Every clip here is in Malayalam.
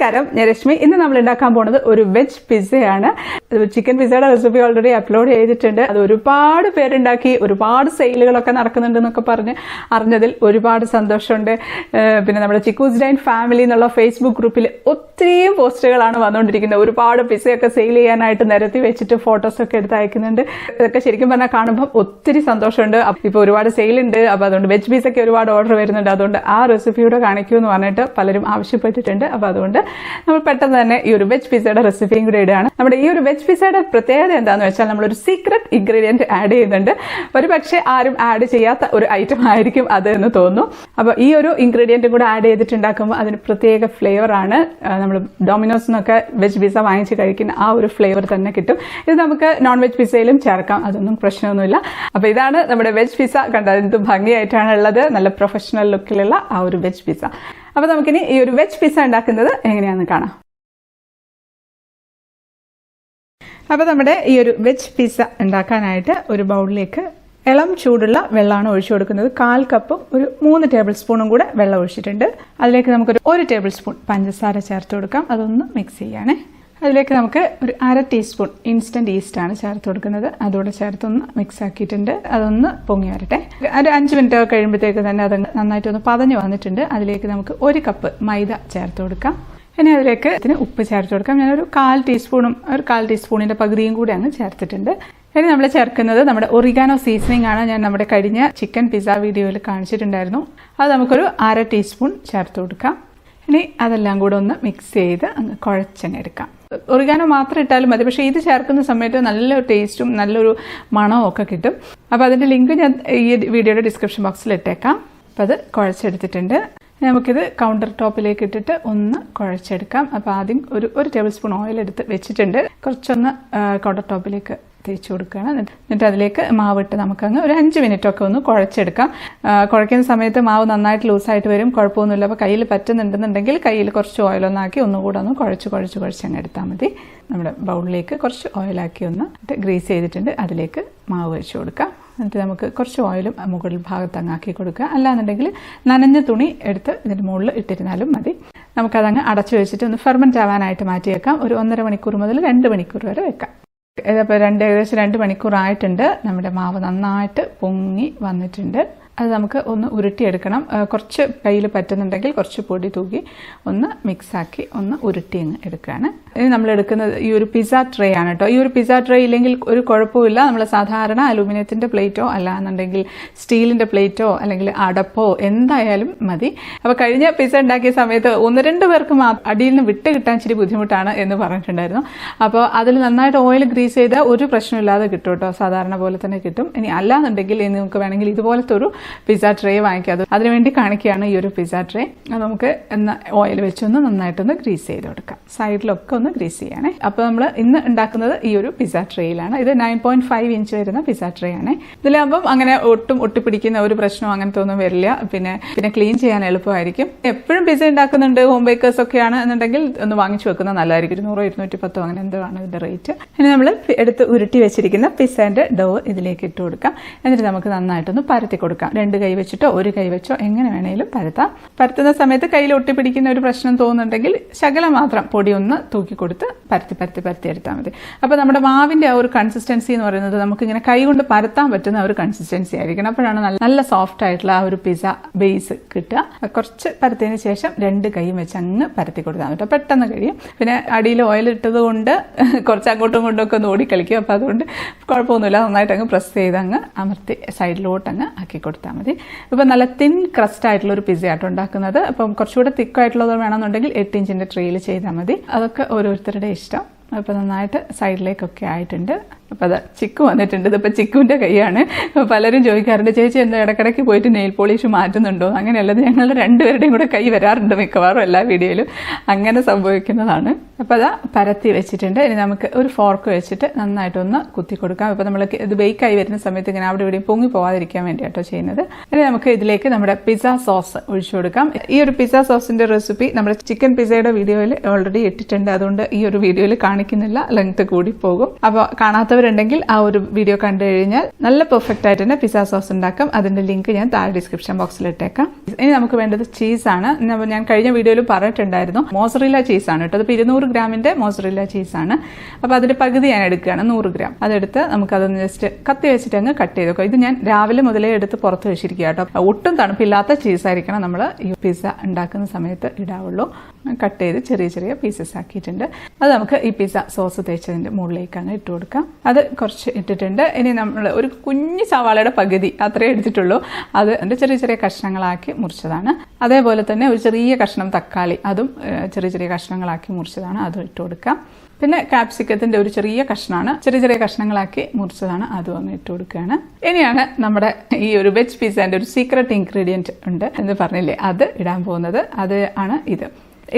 നമസ്കാരം, ഞാൻ രശ്മി. ഇന്ന് നമ്മൾ ഉണ്ടാക്കാൻ പോകുന്നത് ഒരു വെജ് പിസ്സയാണ്. ചിക്കൻ പിസ്സയുടെ റെസിപ്പി ഓൾറെഡി അപ്ലോഡ് ചെയ്തിട്ടുണ്ട്. അത് ഒരുപാട് പേരുണ്ടാക്കി, ഒരുപാട് സെയിലുകളൊക്കെ നടക്കുന്നുണ്ട് എന്നൊക്കെ പറഞ്ഞ് അറിഞ്ഞതിൽ ഒരുപാട് സന്തോഷമുണ്ട്. പിന്നെ നമ്മുടെ ചിക്കൂസ് ഡൈൻ ഫാമിലി എന്നുള്ള ഫേസ്ബുക്ക് ഗ്രൂപ്പിൽ ഒത്തിരിയും പോസ്റ്റുകളാണ് വന്നുകൊണ്ടിരിക്കുന്നത്. ഒരുപാട് പിസ്സയൊക്കെ സെയിൽ ചെയ്യാനായിട്ട് നിരത്തി വെച്ചിട്ട് ഫോട്ടോസൊക്കെ എടുത്ത് അയക്കുന്നുണ്ട്. ഇതൊക്കെ ശരിക്കും പറഞ്ഞാൽ കാണുമ്പോൾ ഒത്തിരി സന്തോഷമുണ്ട്. ഇപ്പോൾ ഒരുപാട് സെയിലുണ്ട്, അപ്പോൾ അതുകൊണ്ട് വെജ് പിസ്സയ്ക്ക് ഒരുപാട് ഓർഡർ വരുന്നുണ്ട്. അതുകൊണ്ട് ആ റെസിപ്പിയൂടെ കാണിക്കൂ എന്ന് പറഞ്ഞിട്ട് പലരും ആവശ്യപ്പെട്ടിട്ടുണ്ട്. അപ്പോൾ അതുകൊണ്ട് നമ്മൾ പെട്ടെന്ന് തന്നെ ഈ ഒരു വെജ് പിസ്സയുടെ റെസിപ്പിയും കൂടെ ഇടുകയാണ്. നമ്മുടെ ഈ ഒരു വെജ് പിസ്സയുടെ പ്രത്യേകത എന്താണെന്ന് വെച്ചാൽ നമ്മളൊരു സീക്രട്ട് ഇൻഗ്രീഡിയന്റ് ആഡ് ചെയ്യുന്നുണ്ട്. ഒരു പക്ഷേ ആരും ആഡ് ചെയ്യാത്ത ഒരു ഐറ്റം ആയിരിക്കും അത് എന്ന് തോന്നുന്നു. അപ്പോൾ ഈ ഒരു ഇൻഗ്രീഡിയന്റും കൂടെ ആഡ് ചെയ്തിട്ടുണ്ടാക്കുമ്പോൾ അതിന് പ്രത്യേക ഫ്ലേവർ ആണ്. നമ്മൾ ഡൊമിനോസ് എന്നൊക്കെ വെജ് പിസ്സ വാങ്ങിച്ച് കഴിക്കുന്ന ആ ഒരു ഫ്ലേവർ തന്നെ കിട്ടും. ഇത് നമുക്ക് നോൺ വെജ് പിസ്സയിലും ചേർക്കാം, അതൊന്നും പ്രശ്നമൊന്നുമില്ല. അപ്പോൾ ഇതാണ് നമ്മുടെ വെജ് പിസ്സ. കണ്ടത് എന്ത് ഭംഗിയായിട്ടാണ് ഉള്ളത്, നല്ല പ്രൊഫഷണൽ ലുക്കിലുള്ള ആ ഒരു വെജ് പിസ്സ. അപ്പോൾ നമുക്കിനി ഈ ഒരു വെജ് പിസ്സ ഉണ്ടാക്കുന്നത് എങ്ങനെയാണെന്ന് കാണാം. അപ്പോൾ നമ്മുടെ ഈ ഒരു വെജ് പിസ്സ ഉണ്ടാക്കാനായിട്ട് ഒരു ബൗളിലേക്ക് ഇളം ചൂടുള്ള വെള്ളമാണ് ഒഴിച്ചു കൊടുക്കുന്നത്. 1/4 കപ്പും ഒരു 3 ടേബിൾ സ്പൂണും കൂടെ വെള്ളം ഒഴിച്ചിട്ടുണ്ട്. അതിലേക്ക് നമുക്കൊരു 1 ടേബിൾ സ്പൂൺ പഞ്ചസാര ചേർത്ത് കൊടുക്കാം. അതൊന്ന് മിക്സ് ചെയ്യണേ. അതിലേക്ക് നമുക്ക് ഒരു 1/2 ടീസ്പൂൺ ഇൻസ്റ്റന്റ് ഈസ്റ്റ് ആണ് ചേർത്ത് കൊടുക്കുന്നത്. അതോടെ ചേർത്തൊന്ന് മിക്സ് ആക്കിയിട്ടുണ്ട്. അതൊന്ന് പൊങ്ങി വരട്ടെ. ഒരു 5 മിനിറ്റ് കഴിയുമ്പോഴത്തേക്ക് തന്നെ അത് നന്നായിട്ടൊന്ന് പതഞ്ഞ് വന്നിട്ടുണ്ട്. അതിലേക്ക് നമുക്ക് 1 കപ്പ് മൈദ ചേർത്ത് കൊടുക്കാം. ഇനി അതിലേക്ക് ഇതിന് ഉപ്പ് ചേർത്ത് കൊടുക്കാം. ഞാനൊരു 1/4 ടീസ്പൂണും ഒരു 1/4 ടീസ്പൂണിന്റെ പകുതിയും കൂടി അങ്ങ് ചേർത്തിട്ടുണ്ട്. ഇനി നമ്മൾ ചേർക്കുന്നത് നമ്മുടെ ഒറിഗാനോ സീസണിംഗ് ആണ്. ഞാൻ നമ്മുടെ കഴിഞ്ഞ ചിക്കൻ പിസ്സ വീഡിയോയിൽ കാണിച്ചിട്ടുണ്ടായിരുന്നു. അത് നമുക്കൊരു 1/2 ടീസ്പൂൺ ചേർത്ത് കൊടുക്കാം. ഇനി അതെല്ലാം കൂടെ ഒന്ന് മിക്സ് ചെയ്ത് അങ്ങ് കുഴച്ചങ്ങെടുക്കാം. ഒറിഗാനോ മാത്രം ഇട്ടാലും മതി, പക്ഷേ ഇത് ചേർക്കുന്ന സമയത്ത് നല്ലൊരു ടേസ്റ്റും നല്ലൊരു മണവും ഒക്കെ കിട്ടും. അപ്പോൾ അതിൻ്റെ ലിങ്ക് ഞാൻ ഈ വീഡിയോയുടെ ഡിസ്ക്രിപ്ഷൻ ബോക്സിൽ ഇട്ടേക്കാം. അപ്പോൾ അത് കുഴച്ചെടുത്തിട്ടുണ്ട്. നമുക്കിത് കൗണ്ടർ ടോപ്പിലേക്ക് ഇട്ടിട്ട് ഒന്ന് കുഴച്ചെടുക്കാം. അപ്പോൾ ആദ്യം ഒരു ടേബിൾ സ്പൂൺ ഓയിൽ എടുത്ത് വെച്ചിട്ടുണ്ട്. കുറച്ചൊന്ന് കൗണ്ടർ ടോപ്പിലേക്ക് തേച്ച് കൊടുക്കുകയാണ്. എന്നിട്ട് അതിലേക്ക് മാവിട്ട് നമുക്കങ്ങ് ഒരു 5 മിനിറ്റൊക്കെ ഒന്ന് കുഴച്ചെടുക്കാം. കുഴയ്ക്കുന്ന സമയത്ത് മാവ് നന്നായിട്ട് ലൂസായിട്ട് വരും, കുഴപ്പമൊന്നുമില്ല. അപ്പോൾ കയ്യിൽ പറ്റുന്നുണ്ടെന്നുണ്ടെങ്കിൽ കയ്യിൽ കുറച്ച് ഓയിലൊന്നാക്കി ഒന്നുകൂടെ ഒന്ന് കുഴച്ചങ്ങ് എടുത്താൽ മതി. നമ്മുടെ ബൗളിലേക്ക് കുറച്ച് ഓയിലാക്കി ഒന്ന് ഗ്രീസ് ചെയ്തിട്ടുണ്ട്. അതിലേക്ക് മാവ് വെച്ച് കൊടുക്കാം. എന്നിട്ട് നമുക്ക് കുറച്ച് ഓയിലും മുകളിൽ ഭാഗത്ത് അങ്ങാക്കി കൊടുക്കുക. അല്ലാന്നുണ്ടെങ്കിൽ നനഞ്ഞ തുണി എടുത്ത് ഇതിൻ്റെ മുകളിൽ ഇട്ടിരുന്നാലും മതി. നമുക്കതങ്ങ് അടച്ചു വെച്ചിട്ട് ഒന്ന് ഫെർമെൻറ്റ് ആവാനായിട്ട് മാറ്റി വെക്കാം. ഒരു 1.5 മണിക്കൂർ മുതൽ 2 മണിക്കൂർ വരെ വെക്കാം. ഇതിപ്പോൾ ഏകദേശം 2 മണിക്കൂറായിട്ടുണ്ട്. നമ്മുടെ മാവ് നന്നായിട്ട് പൊങ്ങി വന്നിട്ടുണ്ട്. അത് നമുക്ക് ഒന്ന് ഉരുട്ടിയെടുക്കണം. കുറച്ച് കയ്യിൽ പറ്റുന്നുണ്ടെങ്കിൽ കുറച്ച് പൊടി തൂക്കി ഒന്ന് മിക്സാക്കി ഒന്ന് ഉരുട്ടി അങ്ങ് എടുക്കുകയാണ്. ഇനി നമ്മൾ എടുക്കുന്നത് ഈ ഒരു പിസ്സ ട്രേ ആണ് കേട്ടോ. ഈ ഒരു പിസ്സ ട്രേ ഇല്ലെങ്കിൽ ഒരു കുഴപ്പമില്ല. നമ്മൾ സാധാരണ അലൂമിനിയത്തിൻ്റെ പ്ലേറ്റോ അല്ലാന്നുണ്ടെങ്കിൽ സ്റ്റീലിൻ്റെ പ്ലേറ്റോ അല്ലെങ്കിൽ അടപ്പോ എന്തായാലും മതി. അപ്പോൾ കഴിഞ്ഞ പിസ്സ ഉണ്ടാക്കിയ സമയത്ത് 1-2 പേർക്ക് അടിയിൽ നിന്ന് വിട്ട് കിട്ടാൻ ഇച്ചിരി ബുദ്ധിമുട്ടാണ് എന്ന് പറഞ്ഞിട്ടുണ്ടായിരുന്നു. അപ്പോൾ അതിൽ നന്നായിട്ട് ഓയിൽ ഗ്രീസ് ചെയ്താൽ ഒരു പ്രശ്നമില്ലാതെ കിട്ടും കേട്ടോ, സാധാരണ പോലെ തന്നെ കിട്ടും. ഇനി അല്ലാന്നുണ്ടെങ്കിൽ നമുക്ക് വേണമെങ്കിൽ ഇതുപോലത്തെ ഒരു പിസ്സ ട്രേ വാങ്ങിക്കാം. അതിനുവേണ്ടി കാണിക്കുകയാണ് ഈ ഒരു പിസ്സ ട്രേ. അത് നമുക്ക് ഓയിൽ വെച്ചൊന്ന് നന്നായിട്ടൊന്ന് ഗ്രീസ് ചെയ്ത് കൊടുക്കാം. സൈഡിലൊക്കെ ഒന്ന് ഗ്രീസ് ചെയ്യണേ. അപ്പോൾ നമ്മൾ ഇന്ന് ഉണ്ടാക്കുന്നത് ഈ ഒരു പിസ്സ ട്രേയിലാണ്. ഇത് 9.5 ഇഞ്ച് വരുന്ന പിസ്സ ട്രേ ആണ്. ഇതിലാകുമ്പം അങ്ങനെ ഒട്ടിപ്പിടിക്കുന്ന ഒരു പ്രശ്നവും അങ്ങനത്തെ ഒന്നും വരില്ല. പിന്നെ ക്ലീൻ ചെയ്യാൻ എളുപ്പമായിരിക്കും. എപ്പോഴും പിസ്സ ഉണ്ടാക്കുന്നുണ്ട്, ഹോം ബേക്കേഴ്സ് ഒക്കെയാണ് എന്നുണ്ടെങ്കിൽ ഒന്ന് വാങ്ങിച്ചു വെക്കുന്നത് നല്ലതായിരിക്കും. 200-210 അങ്ങനെ എന്തോ ആണ് ഇതിന്റെ റേറ്റ്. ഇനി നമ്മൾ എടുത്ത് ഉരുട്ടി വെച്ചിരിക്കുന്ന പിസ്സേന്റെ ഡോ ഇതിലേക്ക് ഇട്ട് കൊടുക്കാം. എന്നിട്ട് നമുക്ക് നന്നായിട്ടൊന്ന് പരത്തി കൊടുക്കാം. 2 കൈ വെച്ചിട്ടോ 1 കൈ വെച്ചോ എങ്ങനെ വേണേലും പരത്താം. പരത്തുന്ന സമയത്ത് കയ്യിൽ ഒട്ടിപ്പിടിക്കുന്ന ഒരു പ്രശ്നം തോന്നുന്നുണ്ടെങ്കിൽ ശകലം മാത്രം പൊടി ഒന്ന് തൂക്കി കൊടുത്ത് പരത്തി എടുത്താൽ മതി. അപ്പോൾ നമ്മുടെ മാവിന്റെ ആ ഒരു കൺസിസ്റ്റൻസി എന്ന് പറയുന്നത് നമുക്കിങ്ങനെ കൈ കൊണ്ട് പരത്താൻ പറ്റുന്ന ഒരു കൺസിസ്റ്റൻസി ആയിരിക്കണം. അപ്പോഴാണ് നല്ല സോഫ്റ്റ് ആയിട്ടുള്ള ആ ഒരു പിസ്സ ബേസ് കിട്ടുക. കുറച്ച് പരത്തിയതിന് ശേഷം 2 കൈയും വെച്ച് അങ്ങ് പരത്തി കൊടുത്താൽ മതി. പെട്ടെന്ന് കഴിയും. പിന്നെ അടിയിൽ ഓയിൽ ഇട്ടത് കൊണ്ട് കുറച്ച് അങ്ങോട്ടും ഇങ്ങോട്ടും ഒക്കെ ഒന്ന് ഓടിക്കളിക്കും. അപ്പോൾ അതുകൊണ്ട് കുഴപ്പമൊന്നുമില്ല. നന്നായിട്ട് അങ്ങ് പ്രസ് ചെയ്ത് അങ്ങ് അമർത്തി സൈഡിലോട്ട് അങ്ങ് ആക്കി കൊടുത്താൽ മതി. ഇപ്പം നല്ല തിൻ ക്രസ്റ്റ് ആയിട്ടുള്ള ഒരു പിസ്സ ആയിട്ട് ഉണ്ടാക്കുന്നത്. അപ്പം കുറച്ചുകൂടെ തിക്കായിട്ടുള്ളത് വേണമെന്നുണ്ടെങ്കിൽ 8 ഇഞ്ചിന്റെ ട്രേയിൽ ചെയ്താൽ മതി. അതൊക്കെ ഓരോരുത്തരുടെ ഇഷ്ടം. അപ്പോൾ നന്നായിട്ട് സൈഡിലേക്കൊക്കെ ആയിട്ടുണ്ട്. അപ്പോൾ അത് ചിക്കു വന്നിട്ടുണ്ട്. ഇതിപ്പോൾ ചിക്കുവിൻ്റെ കൈയാണ്. പലരും ചോദിക്കാറുണ്ട്, ചേച്ചി എന്താ ഇടയ്ക്കിടയ്ക്ക് പോയിട്ട് നെയിൽ പോളിഷ് മാറ്റുന്നുണ്ടോ? അങ്ങനെയല്ലത്, ഞങ്ങളുടെ 2 പേരുടെയും കൂടെ കൈ വരാറുണ്ട് മിക്കവാറും എല്ലാ വീഡിയോയിലും. അങ്ങനെ സംഭവിക്കുന്നതാണ്. അപ്പോൾ അത് പരത്തി വെച്ചിട്ടുണ്ട്. ഇനി നമുക്ക് ഒരു ഫോർക്ക് വെച്ചിട്ട് നന്നായിട്ടൊന്ന് കുത്തി കൊടുക്കാം. ഇപ്പോൾ നമ്മൾ ഇത് ബേക്കായി വരുന്ന സമയത്ത് ഇങ്ങനെ അവിടെ ഇവിടെയും പൊങ്ങി പോകാതിരിക്കാൻ വേണ്ടിയാട്ടോ ചെയ്യുന്നത്. ഇനി നമുക്ക് ഇതിലേക്ക് നമ്മുടെ പിസ്സ സോസ് ഒഴിച്ചു കൊടുക്കാം. ഈ ഒരു പിസ്സ സോസിന്റെ റെസിപ്പി നമ്മുടെ ചിക്കൻ പിസ്സയുടെ വീഡിയോയിൽ ഓൾറെഡി ഇട്ടിട്ടുണ്ട്. അതുകൊണ്ട് ഈ ഒരു വീഡിയോയിൽ കാണിക്കുന്നില്ല, ലെങ്ത് കൂടി പോകും. അപ്പോൾ കാണാത്തവർ അറിയാത്തവരുണ്ടെങ്കിൽ ആ ഒരു വീഡിയോ കണ്ടു കഴിഞ്ഞാൽ നല്ല പെർഫെക്റ്റ് ആയിട്ട് തന്നെ പിസ്സ സോസ് ഉണ്ടാക്കാം. അതിന്റെ ലിങ്ക് ഞാൻ താഴെ ഡിസ്ക്രിപ്ഷൻ ബോക്സിൽ ഇട്ടേക്കാം. ഇനി നമുക്ക് വേണ്ടത് ചീസാണ്. ഞാൻ കഴിഞ്ഞ വീഡിയോയിൽ പറഞ്ഞിട്ടുണ്ടായിരുന്നു, മോസറല്ല ചീസാണ് കേട്ടോ. അതിപ്പോൾ 200 ഗ്രാമിന്റെ മോസറല്ല ചീസാണ്. അപ്പോൾ അതിന്റെ പകുതി ഞാൻ എടുക്കുകയാണ്, 100 ഗ്രാം. അതെടുത്ത് നമുക്കതൊന്ന് ജസ്റ്റ് കത്തി വെച്ചിട്ട് അങ്ങ് കട്ട് ചെയ്ത് വെക്കാം. ഇത് ഞാൻ രാവിലെ മുതലേ എടുത്ത് പുറത്ത് വെച്ചിരിക്കുക കേട്ടോ. ഒട്ടും തണുപ്പില്ലാത്ത ചീസായിരിക്കണം നമ്മൾ ഈ പിസ്സ ഉണ്ടാക്കുന്ന സമയത്ത് ഇടാവുള്ളൂ. കട്ട് ചെയ്ത് ചെറിയ ചെറിയ പീസസ് ആക്കിയിട്ടുണ്ട്. അത് നമുക്ക് ഈ പിസ്സ സോസ് തേച്ചതിന്റെ മുകളിലേക്ക് അങ്ങ് ഇട്ട് കൊടുക്കാം. അത് കുറച്ച് ഇട്ടിട്ടുണ്ട്. ഇനി നമ്മൾ ഒരു കുഞ്ഞു സവാളയുടെ പകുതി അത്രേ എടുത്തിട്ടുള്ളൂ. അത് അതിന്റെ ചെറിയ ചെറിയ കഷ്ണങ്ങളാക്കി മുറിച്ചതാണ്. അതേപോലെ തന്നെ ഒരു ചെറിയ കഷ്ണം തക്കാളി, അതും ചെറിയ ചെറിയ കഷ്ണങ്ങളാക്കി മുറിച്ചതാണ്. അതും ഇട്ട് കൊടുക്കാം. പിന്നെ കാപ്സിക്കത്തിന്റെ ഒരു ചെറിയ കഷ്ണമാണ്, ചെറിയ ചെറിയ കഷ്ണങ്ങളാക്കി മുറിച്ചതാണ്. അതും അങ്ങ് ഇട്ട് കൊടുക്കുകയാണ്. ഇനിയാണ് നമ്മുടെ ഈ ഒരു വെജ് പിസ്സന്റെ ഒരു സീക്രട്ട് ഇൻഗ്രീഡിയന്റ് ഉണ്ട് എന്ന് പറഞ്ഞില്ലേ, അത് ഇടാൻ പോകുന്നത്. അത് ആണ്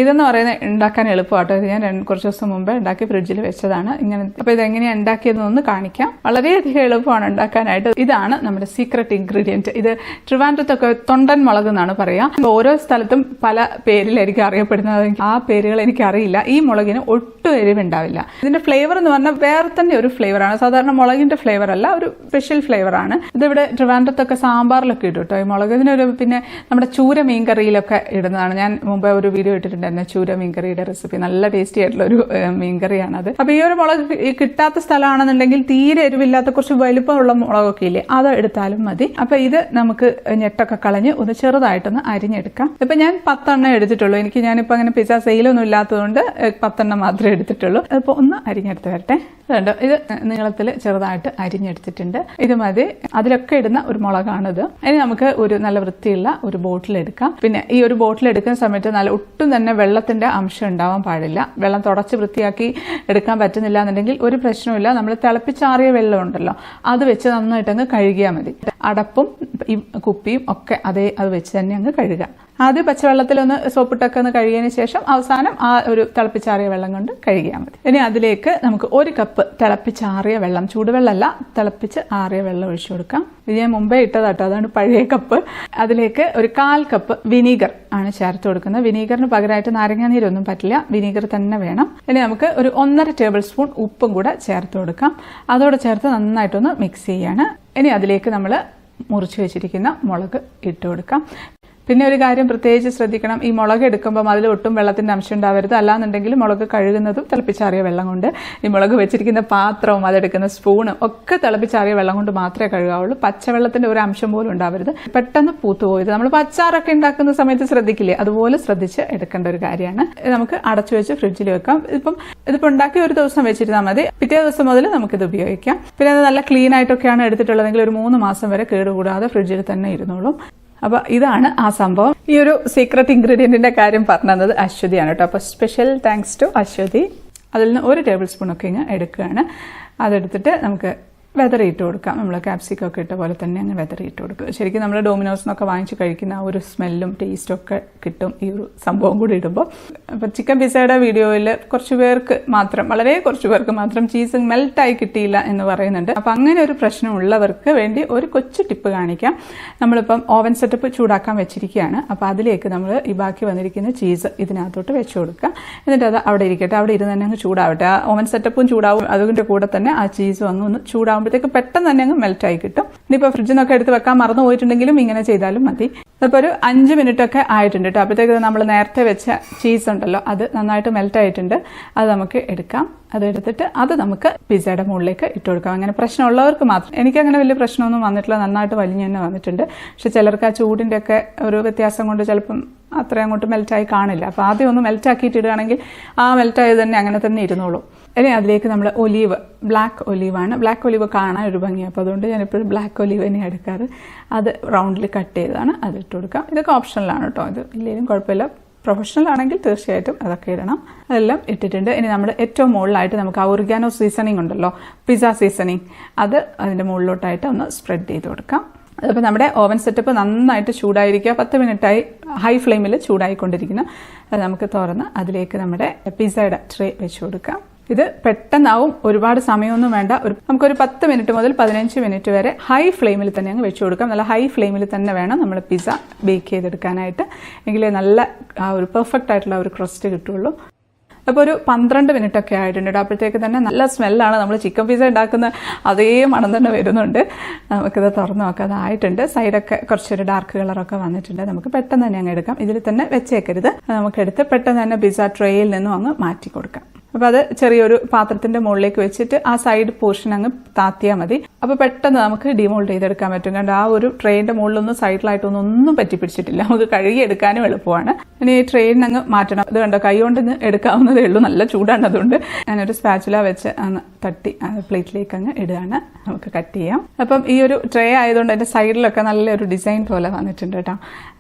ഇതെന്ന് പറയുന്നത് ഉണ്ടാക്കാൻ എളുപ്പമാട്ടോ. ഇത് ഞാൻ കുറച്ച് ദിവസം മുമ്പ് ഉണ്ടാക്കി ഫ്രിഡ്ജിൽ വെച്ചതാണ്. ഇങ്ങനെ അപ്പോൾ ഇതെങ്ങനെയാണ് ഉണ്ടാക്കിയതെന്നൊന്ന് കാണിക്കാം. വളരെയധികം എളുപ്പമാണ് ഉണ്ടാക്കാനായിട്ട്. ഇതാണ് നമ്മുടെ സീക്രട്ട് ഇൻഗ്രീഡിയന്റ്. ഇത് ട്രിവാൻഡ്രത്തൊക്കെ തൊണ്ടൻ മുളക് എന്നാണ് പറയുക. ഓരോ സ്ഥലത്തും പല പേരിലായിരിക്കും അറിയപ്പെടുന്നത്. ആ പേരുകൾ എനിക്കറിയില്ല. ഈ മുളകിന് ഒട്ടും എരിവുണ്ടാവില്ല. ഇതിന്റെ ഫ്ലേവർ എന്ന് പറഞ്ഞാൽ വേറെ തന്നെ ഒരു ഫ്ലേവറാണ്. സാധാരണ മുളകിന്റെ ഫ്ലേവർ അല്ല, ഒരു സ്പെഷ്യൽ ഫ്ലേവറാണ്. ഇതിവിടെ ട്രിവാൻഡ്രത്തൊക്കെ സാമ്പാറിലൊക്കെ ഇടും കേട്ടോ ഈ മുളക്. ഇതിനൊരു പിന്നെ നമ്മുടെ ചൂര മീൻകറിയിലൊക്കെ ഇടുന്നതാണ്. ഞാൻ മുമ്പ് ഒരു വീഡിയോ ഇട്ടിട്ടുണ്ട്, ചൂര മീൻകറിയുടെ റെസിപ്പി. നല്ല ടേസ്റ്റി ആയിട്ടുള്ള ഒരു മീൻകറിയാണത്. അപ്പൊ ഈ ഒരു മുളക് കിട്ടാത്ത സ്ഥലമാണെന്നുണ്ടെങ്കിൽ തീരെ എരിവില്ലാത്ത കുറച്ച് വലുപ്പമുള്ള മുളകൊക്കെ ഇല്ലേ, അത് എടുത്താലും മതി. അപ്പൊ ഇത് നമുക്ക് ഞെട്ടൊക്കെ കളഞ്ഞ് ഒന്ന് ചെറുതായിട്ടൊന്ന് അരിഞ്ഞെടുക്കാം. ഇപ്പൊ ഞാൻ 10 എണ്ണം എടുത്തിട്ടുള്ളൂ. ഞാനിപ്പോ അങ്ങനെ പിസ്സ സെയിലൊന്നും ഇല്ലാത്തതുകൊണ്ട് 10 എണ്ണം മാത്രമേ എടുത്തിട്ടുള്ളൂ. അതിപ്പോ ഒന്ന് അരിഞ്ഞെടുത്ത് വരട്ടെ. അതുകൊണ്ട് ഇത് നീളത്തിൽ ചെറുതായിട്ട് അരിഞ്ഞെടുത്തിട്ടുണ്ട്. ഇത് മതി. അതിലൊക്കെ ഇടുന്ന ഒരു മുളകാണിത്. ഇനി നമുക്ക് ഒരു നല്ല വൃത്തിയുള്ള ഒരു ബോട്ടിൽ എടുക്കാം. പിന്നെ ഈ ഒരു ബോട്ടിൽ എടുക്കുന്ന സമയത്ത് ഒട്ടും തന്നെ വെള്ളത്തിന്റെ അംശം ഉണ്ടാവാൻ പാടില്ല. വെള്ളം തുടച്ച് വൃത്തിയാക്കി എടുക്കാൻ പറ്റുന്നില്ല എന്നുണ്ടെങ്കിൽ ഒരു പ്രശ്നമില്ല. നമ്മൾ തിളപ്പിച്ചാറിയ വെള്ളം ഉണ്ടല്ലോ, അത് വെച്ച് നന്നായിട്ടങ്ങ് കഴുകിയാൽ മതി. അടപ്പും ഈ കുപ്പിയും ഒക്കെ അത് വെച്ച് തന്നെ അങ്ങ് കഴുകാം. ആദ്യം പച്ചവെള്ളത്തിലൊന്ന് സോപ്പിട്ടൊക്കെ ഒന്ന് കഴുകിയതിന് ശേഷം അവസാനം ആ ഒരു തിളപ്പിച്ചാറിയ വെള്ളം കൊണ്ട് കഴുകിയാൽ മതി. ഇനി അതിലേക്ക് നമുക്ക് 1 കപ്പ് തിളപ്പിച്ചാറിയ വെള്ളം, ചൂടുവെള്ളമല്ല, തിളപ്പിച്ച് ആറിയ വെള്ളം ഒഴിച്ചു കൊടുക്കാം. ഇത് ഞാൻ മുമ്പേ ഇട്ടതാട്ടോ, അതാണ് പഴയ കപ്പ്. അതിലേക്ക് ഒരു 1/4 കപ്പ് വിനീഗർ ആണ് ചേർത്ത് കൊടുക്കുന്നത്. വിനീഗറിന് പകരമായിട്ട് നാരങ്ങാനീരൊന്നും പറ്റില്ല, വിനീഗർ തന്നെ വേണം. ഇനി നമുക്ക് ഒരു 1.5 ടേബിൾ സ്പൂൺ ഉപ്പും കൂടെ ചേർത്ത് കൊടുക്കാം. അതോടെ ചേർത്ത് നന്നായിട്ടൊന്ന് മിക്സ് ചെയ്യാണ്. ഇനി അതിലേക്ക് നമ്മൾ മുറിച്ച് വെച്ചിരിക്കുന്ന മുളക് ഇട്ട് കൊടുക്കാം. പിന്നെ ഒരു കാര്യം പ്രത്യേകിച്ച് ശ്രദ്ധിക്കണം, ഈ മുളക് എടുക്കുമ്പോൾ അതിൽ ഒട്ടും വെള്ളത്തിന്റെ അംശം ഉണ്ടാവരുത്. അല്ലാന്നുണ്ടെങ്കിൽ മുളക് കഴുകുന്നതും തിളപ്പിച്ചാറിയ വെള്ളം കൊണ്ട്, ഈ മുളക് വെച്ചിരിക്കുന്ന പാത്രവും അതെടുക്കുന്ന സ്പൂണും ഒക്കെ തിളപ്പിച്ചാറിയ വെള്ളം കൊണ്ട് മാത്രമേ കഴുകാവുള്ളൂ. പച്ചവെള്ളത്തിന്റെ ഒരു അംശം പോലും ഉണ്ടാവരുത്. പെട്ടെന്ന് പൂത്തുപോയത് നമ്മൾ അച്ചാറൊക്കെ ഉണ്ടാക്കുന്ന സമയത്ത് ശ്രദ്ധിക്കില്ലേ, അതുപോലെ ശ്രദ്ധിച്ച് എടുക്കേണ്ട ഒരു കാര്യമാണ്. നമുക്ക് അടച്ചു വെച്ച് ഫ്രിഡ്ജിൽ വെക്കാം. ഇതിപ്പോ ഉണ്ടാക്കി ഒരു ദിവസം വെച്ചിരുന്നാൽ മതി. പിറ്റേ ദിവസം മുതൽ നമുക്കിത് ഉപയോഗിക്കാം. പിന്നെ അത് നല്ല ക്ലീൻ ആയിട്ടൊക്കെയാണ് എടുത്തിട്ടുള്ളതെങ്കിൽ ഒരു 3 മാസം വരെ കേടുകൂടാതെ ഫ്രിഡ്ജിൽ തന്നെ ഇരുന്നോളും. അപ്പൊ ഇതാണ് ആ സംഭവം. ഈ ഒരു സീക്രട്ട് ഇൻഗ്രീഡിയന്റിന്റെ കാര്യം പറഞ്ഞത് അശ്വതിയാണ് കേട്ടോ. അപ്പൊ സ്പെഷ്യൽ താങ്ക്സ് ടു അശ്വതി. അതിൽ നിന്ന് 1 ടേബിൾ സ്പൂൺ ഒക്കെ ഇങ്ങനെ എടുക്കുകയാണ്. അതെടുത്തിട്ട് നമുക്ക് വെതറിയിട്ട് കൊടുക്കാം. നമ്മൾ ക്യാപ്സിക്കം ഒക്കെ ഇട്ട പോലെ തന്നെ അങ്ങ് വെതറിയിട്ട് കൊടുക്കും. ശരിക്കും നമ്മൾ ഡോമിനോസിനൊക്കെ വാങ്ങിച്ച് കഴിക്കുന്ന ആ ഒരു സ്മെല്ലും ടേസ്റ്റും ഒക്കെ കിട്ടും ഈ ഒരു സംഭവം കൂടി ഇടുമ്പോൾ. അപ്പം ചിക്കൻ പിസ്സയുടെ വീഡിയോയിൽ കുറച്ച് പേർക്ക് മാത്രം, വളരെ കുറച്ച് പേർക്ക് മാത്രം ചീസ് മെൽറ്റായി കിട്ടിയില്ല എന്ന് പറയുന്നുണ്ട്. അപ്പം അങ്ങനെ ഒരു പ്രശ്നമുള്ളവർക്ക് വേണ്ടി ഒരു കൊച്ചു ടിപ്പ് കാണിക്കാം. നമ്മളിപ്പം ഓവൻ സെറ്റപ്പ് ചൂടാക്കാൻ വെച്ചിരിക്കുകയാണ്. അപ്പം അതിലേക്ക് നമ്മൾ ഈ ബാക്കി വന്നിരിക്കുന്ന ചീസ് ഇതിനകത്തോട്ട് വെച്ച് കൊടുക്കുക. എന്നിട്ട് അത് അവിടെ ഇരിക്കട്ടെ, അവിടെ ഇരുന്ന് തന്നെ അങ്ങ് ചൂടാവട്ടെ. ആ ഓവൻ സെറ്റപ്പും ചൂടാവും, അതിന്റെ കൂടെ തന്നെ ആ ചീസും അങ്ങ് ഒന്ന് ചൂടാവും. പെട്ടെന്ന് തന്നെ അങ്ങ് മെൽറ്റായി കിട്ടും. ഇനിയിപ്പോൾ ഫ്രിഡ്ജിൽ നിന്നൊക്കെ എടുത്ത് വെക്കാൻ മറന്നു പോയിട്ടുണ്ടെങ്കിലും ഇങ്ങനെ ചെയ്താലും മതി. അപ്പോൾ ഒരു 5 മിനിറ്റ് ഒക്കെ ആയിട്ടുണ്ട് കേട്ടോ. അപ്പോഴത്തേക്ക് നമ്മൾ നേരത്തെ വെച്ച ചീസ് ഉണ്ടല്ലോ, അത് നന്നായിട്ട് മെൽറ്റായിട്ടുണ്ട്. അത് നമുക്ക് എടുക്കാം. അതെടുത്തിട്ട് അത് നമുക്ക് പിസ്സയുടെ മുകളിലേക്ക് ഇട്ട് കൊടുക്കാം. അങ്ങനെ പ്രശ്നമുള്ളവർക്ക് മാത്രം. എനിക്കങ്ങനെ വലിയ പ്രശ്നമൊന്നും വന്നിട്ടില്ല, നന്നായിട്ട് വലിഞ്ഞു തന്നെ വന്നിട്ടുണ്ട്. പക്ഷെ ചിലർക്ക് ആ ചൂടിൻ്റെ ഒക്കെ ഒരു വ്യത്യാസം കൊണ്ട് ചിലപ്പം അത്ര അങ്ങോട്ട് മെൽറ്റായി കാണില്ല. അപ്പോൾ ആദ്യം ഒന്ന് മെൽറ്റാക്കിയിട്ട് ഇടുകയാണെങ്കിൽ ആ മെൽറ്റായത് തന്നെ അങ്ങനെ തന്നെ ഇരുന്നോളൂ. ഇനി അതിലേക്ക് നമ്മൾ ഒലീവ്, ബ്ലാക്ക് ഒലീവാണ്. ബ്ലാക്ക് ഒലീവ് കാണാൻ ഒരു ഭംഗിയാണ്, അപ്പോൾ അതുകൊണ്ട് ഞാനിപ്പോഴും ബ്ലാക്ക് ഒലീവ് തന്നെ എടുക്കാറ്. അത് റൗണ്ടിൽ കട്ട് ചെയ്താണ് അത് ഇട്ട് കൊടുക്കാം. ഇതൊക്കെ ഓപ്ഷണലാണ് കേട്ടോ, ഇത് ഇല്ലെങ്കിലും കുഴപ്പമില്ല. പ്രൊഫഷണൽ ആണെങ്കിൽ തീർച്ചയായിട്ടും അതൊക്കെ ഇടണം. അതെല്ലാം ഇട്ടിട്ടുണ്ട്. ഇനി നമ്മൾ ഏറ്റവും മുകളിലായിട്ട് നമുക്ക് ആ ഒറിഗാനോ സീസണിങ് ഉണ്ടല്ലോ, പിസ്സ സീസണിങ്, അത് അതിൻ്റെ മുകളിലോട്ടായിട്ട് ഒന്ന് സ്പ്രെഡ് ചെയ്ത് കൊടുക്കാം. അതിപ്പോൾ നമ്മുടെ ഓവൻ സെറ്റപ്പ് നന്നായിട്ട് ചൂടായിരിക്കുക. 10 മിനിറ്റായി ഹൈ ഫ്ലെയിമിൽ ചൂടായിക്കൊണ്ടിരിക്കുന്നു. അത് നമുക്ക് തുറന്ന് അതിലേക്ക് നമ്മുടെ പിസ്സയുടെ ട്രേ വെച്ച് കൊടുക്കാം. ഇത് പെട്ടെന്നാവും, ഒരുപാട് സമയമൊന്നും വേണ്ട. നമുക്കൊരു 10 മിനിറ്റ് മുതൽ 15 മിനിറ്റ് വരെ ഹൈ ഫ്ലെയിമിൽ തന്നെ അങ്ങ് വെച്ച് കൊടുക്കാം. നല്ല ഹൈ ഫ്ലെയിമിൽ തന്നെ വേണം നമ്മൾ പിസ്സ ബേക്ക് ചെയ്തെടുക്കാനായിട്ട്. എങ്കിലേ നല്ല ആ ഒരു പെർഫെക്റ്റ് ആയിട്ടുള്ള ഒരു ക്രസ്റ്റ് കിട്ടുള്ളൂ. അപ്പോൾ ഒരു 12 മിനിറ്റ് ഒക്കെ ആയിട്ടുണ്ട്. അപ്പോഴത്തേക്ക് തന്നെ നല്ല സ്മെല്ലാണ്. നമ്മൾ ചിക്കൻ പിസ്സ ഉണ്ടാക്കുന്ന അതേ മണം തന്നെ വരുന്നുണ്ട്. നമുക്കിത് തുറന്ന് നോക്കാം. അതായിട്ടുണ്ട്. സൈഡൊക്കെ കുറച്ചൊരു ഡാർക്ക് കളറൊക്കെ വന്നിട്ടുണ്ട്. നമുക്ക് പെട്ടെന്ന് തന്നെ അങ്ങ് എടുക്കാം. ഇതിൽ തന്നെ വെച്ചേക്കരുത്. നമുക്കെടുത്ത് പെട്ടെന്ന് തന്നെ പിസ്സ ട്രേയിൽ നിന്നും അങ്ങ് മാറ്റി കൊടുക്കാം. അപ്പോൾ അത് ചെറിയൊരു പാത്രത്തിന്റെ മുകളിലേക്ക് വെച്ചിട്ട് ആ സൈഡ് പോർഷൻ അങ്ങ് താത്തിയാൽ മതി. അപ്പോൾ പെട്ടെന്ന് നമുക്ക് ഡിമോൾഡ് ചെയ്തെടുക്കാൻ പറ്റും. കാരണം ആ ഒരു ട്രെയിനിന്റെ മുകളിലൊന്നും സൈഡിലായിട്ടൊന്നും പറ്റി പിടിച്ചിട്ടില്ല. നമുക്ക് കഴുകി എടുക്കാനും എളുപ്പമാണ്. ഇനി ഈ ട്രെയിൻ അങ്ങ് മാറ്റണം. ഇത് കണ്ടോ, കൈ കൊണ്ട് എടുക്കാവുന്നതേ ഉള്ളൂ. നല്ല ചൂടാണ്. അതുകൊണ്ട് ഞാനൊരു സ്പാച്ചുല വെച്ച് അങ്ങ് തട്ടി പ്ലേറ്റിലേക്ക് അങ്ങ് ഇടുകയാണ്. നമുക്ക് കട്ട് ചെയ്യാം. അപ്പം ഈ ഒരു ട്രേ ആയതുകൊണ്ട് അതിന്റെ സൈഡിലൊക്കെ നല്ലൊരു ഡിസൈൻ പോലെ വന്നിട്ടുണ്ട് കേട്ടോ.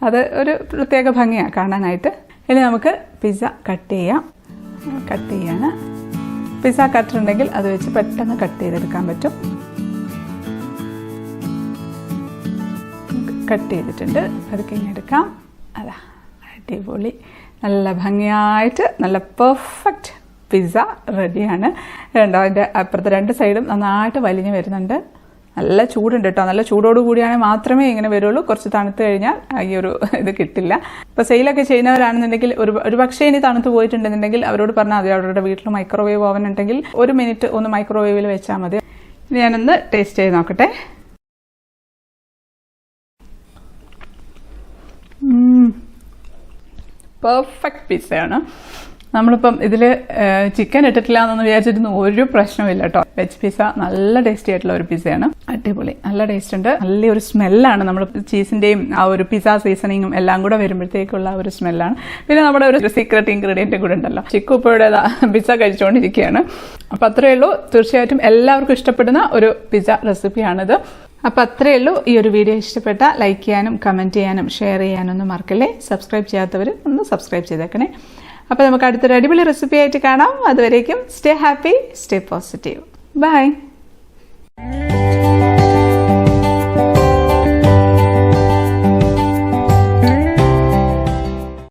അത് ഒരു പ്രത്യേക ഭംഗിയാണ് കാണാനായിട്ട്. ഇനി നമുക്ക് പിസ്സ കട്ട് ചെയ്യാം. കട്ട് ചെയ്യാണ്. പിസ്സ കട്ടർ ഉണ്ടെങ്കിൽ അത് വെച്ച് പെട്ടെന്ന് കട്ട് ചെയ്തെടുക്കാൻ പറ്റും. കട്ട് ചെയ്തിട്ടുണ്ട്. അതൊക്കെ ഇങ്ങനെ എടുക്കാം. അതാ അടിപൊളി, നല്ല ഭംഗിയായിട്ട് നല്ല പെർഫെക്റ്റ് പിസ്സ റെഡിയാണ്. രണ്ടോ അതിൻ്റെ അപ്പുറത്തെ 2 സൈഡും നന്നായിട്ട് വലിഞ്ഞ് വരുന്നുണ്ട്. നല്ല ചൂടുണ്ട് കേട്ടോ. നല്ല ചൂടോട് കൂടിയാണെങ്കിൽ മാത്രമേ ഇങ്ങനെ വരുള്ളൂ. കുറച്ച് തണുത്ത് കഴിഞ്ഞാൽ ഈ ഒരു ഇത് കിട്ടില്ല. ഇപ്പോൾ സെയിലൊക്കെ ചെയ്യുന്നവരാണെന്നുണ്ടെങ്കിൽ ഒരു പക്ഷേ ഇനി തണുത്ത് പോയിട്ടുണ്ടെന്നുണ്ടെങ്കിൽ അവരോട് പറഞ്ഞാൽ മതി. അവരുടെ വീട്ടിൽ മൈക്രോവേവ് ഓവൻ ഉണ്ടെങ്കിൽ 1 മിനിറ്റ് ഒന്ന് മൈക്രോവേവിൽ വെച്ചാൽ മതി. ഇനി ഞാനൊന്ന് ടേസ്റ്റ് ചെയ്ത് നോക്കട്ടെ. പെർഫെക്റ്റ് പിസ്സയാണ്. നമ്മളിപ്പം ഇതിൽ ചിക്കൻ ഇട്ടിട്ടില്ല എന്നൊന്ന് വിചാരിച്ചിരുന്നു. ഒരു പ്രശ്നമില്ല കേട്ടോ. വെജ് പിസ്സ നല്ല ടേസ്റ്റി ആയിട്ടുള്ള ഒരു പിസ്സയാണ്. അടിപൊളി, നല്ല ടേസ്റ്റ് ഉണ്ട്. നല്ലൊരു സ്മെല്ലാണ്. നമ്മൾ ചീസിന്റെയും ആ ഒരു പിസ്സ സീസണിങ്ങും എല്ലാം കൂടെ വരുമ്പോഴത്തേക്കുള്ള ഒരു സ്മെല്ലാണ്. പിന്നെ നമ്മുടെ ഒരു സീക്രട്ട് ഇൻഗ്രീഡിയന്റ് കൂടെ ഉണ്ടല്ലോ. ചിക്കു ഇപ്പോഴുടെ പിസ്സ കഴിച്ചുകൊണ്ടിരിക്കുകയാണ്. അപ്പം അത്രയേ ഉള്ളൂ. തീർച്ചയായിട്ടും എല്ലാവർക്കും ഇഷ്ടപ്പെടുന്ന ഒരു പിസ്സ റെസിപ്പിയാണിത്. അപ്പം അത്രയേ ഉള്ളൂ. ഈ ഒരു വീഡിയോ ഇഷ്ടപ്പെട്ട ലൈക്ക് ചെയ്യാനും കമന്റ് ചെയ്യാനും ഷെയർ ചെയ്യാനൊന്നും മറക്കല്ലേ. സബ്സ്ക്രൈബ് ചെയ്യാത്തവർ ഒന്ന് സബ്സ്ക്രൈബ് ചെയ്തേക്കണേ. അപ്പോൾ നമുക്ക് അടുത്തൊരു അടിപൊളി റെസിപ്പി ആയിട്ട് കാണാം. അതുവരേക്കും stay happy, stay positive. By.